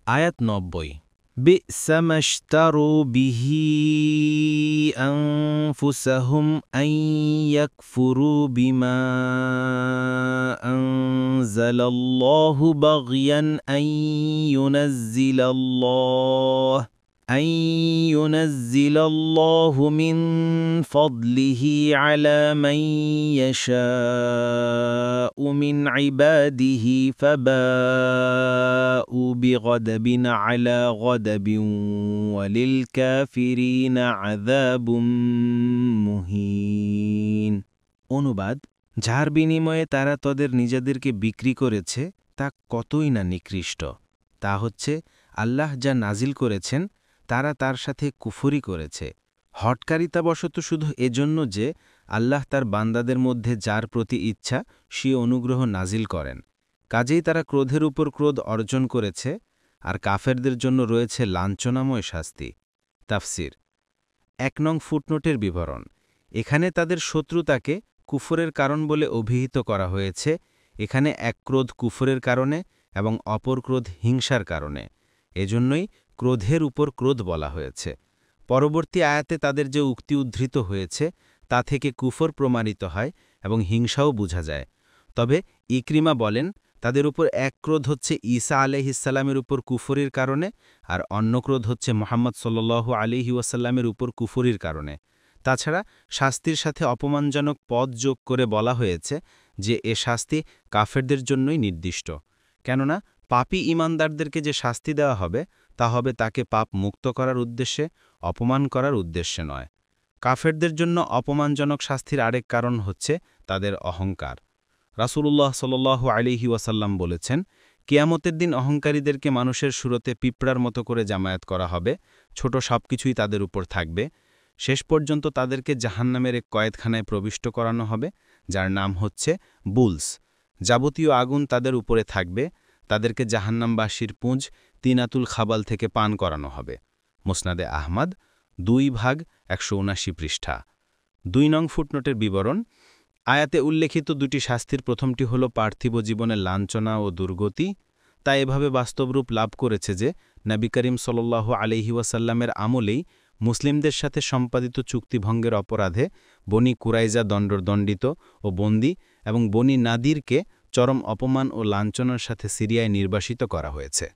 আয়াত ৯০ বি'সা মাশতারু বিহি আনফুসাহুম আন ইয়াকফুরু বিমা আনজালাল্লাহু বাগয়ান আন ইউনাজ্জিলাল্লাহু মিন ফাদলিহি আলা মান ইয়াশাউ মিন ইবাদিহি ফাবাউ বিগদবিন আলা গদবিন ওয়ালিল কাফিরিনা আযাবুম মুহিন। অনুবাদ: যার বিনিময়ে তারা তাদের নিজেদেরকে বিক্রি করেছে তা কতই না নিকৃষ্ট। তা হচ্ছে আল্লাহ যা নাজিল করেছেন তারা তার সাথে কুফরি করেছে, হঠকারিতাবশত শুধু এজন্য যে আল্লাহ তার বান্দাদের মধ্যে যার প্রতি ইচ্ছা সে অনুগ্রহ নাজিল করেন। কাজেই তারা ক্রোধের উপর ক্রোধ অর্জন করেছে, আর কাফেরদের জন্য রয়েছে লাঞ্ছনাময় শাস্তি। তাফসির: ১ নং ফুটনোটের বিবরণ। এখানে তাদের শত্রুতাকে কুফরের কারণ বলে অভিহিত করা হয়েছে। এখানে এক ক্রোধ কুফরের কারণে এবং অপর ক্রোধ হিংসার কারণে, এজন্যই ক্রোধের উপর ক্রোধ বলা হয়েছে। পরবর্তী আয়াতে তাদের যে উক্তি উদ্ধৃত হয়েছে তা থেকে কুফর প্রমাণিত হয় এবং হিংসাও বোঝা যায়। তবে ইকরিমা বলেন, তাদের উপর এক ক্রোধ হচ্ছে ঈসা আলাইহিসসালামের উপর কুফরির কারণে, আর অন্য ক্রোধ হচ্ছে মুহাম্মদ সাল্লাল্লাহু আলাইহি ওয়াসাল্লামের উপর কুফরির কারণে। তাছাড়া শাস্তির সাথে অপমানজনক পদ যোগ করে বলা হয়েছে যে এ শাস্তি কাফেরদের জন্যই নির্দিষ্ট, কেননা পাপী ঈমানদারদেরকে যে শাস্তি দেওয়া হবে তা হবে তাকে পাপ মুক্ত করার উদ্দেশ্যে, অপমান করার উদ্দেশ্যে নয়। কাফেরদের জন্য অপমানজনক শাস্তির আরেক কারণ হচ্ছে তাদের অহংকার। রাসূলুল্লাহ সাল্লাল্লাহু আলাইহি ওয়াসাল্লাম বলেছেন, কিয়ামতের দিন অহংকারীদেরকে মানুষের সুরতে পিঁপড়ার মতো করে জামায়াত করা হবে, ছোট সবকিছুই তাদের উপর থাকবে। শেষ পর্যন্ত তাদেরকে জাহান্নামের এক কয়েদখানায় প্রবিষ্ট করানো হবে, যার নাম হচ্ছে বুলস। যাবতীয় আগুন তাদের উপরে থাকবে। তাদেরকে জাহান্নামবাসীর পুঁজ তিনাতুল খাবাল থেকে পান করানো হবে। মুসনাদে আহমদ 2/179 পৃষ্ঠা। ২ নং ফুটনোটের বিবরণ। আয়াতে উল্লেখিত দুটি শাস্তির প্রথমটি হল পার্থিব জীবনের লাঞ্ছনা ও দুর্গতি। তা এভাবে বাস্তবরূপ লাভ করেছে যে নবী করিম সাল্লাল্লাহু আলাইহি ওয়াসাল্লামের আমলেই মুসলিমদের সাথে সম্পাদিত চুক্তিভঙ্গের অপরাধে বনি কুরাইজা দণ্ডদণ্ডিত ও বন্দী এবং বনি নাদিরকে চরম অপমান ও লাঞ্ছনার সাথে সিরিয়ায় নির্বাসিত করা হয়েছে।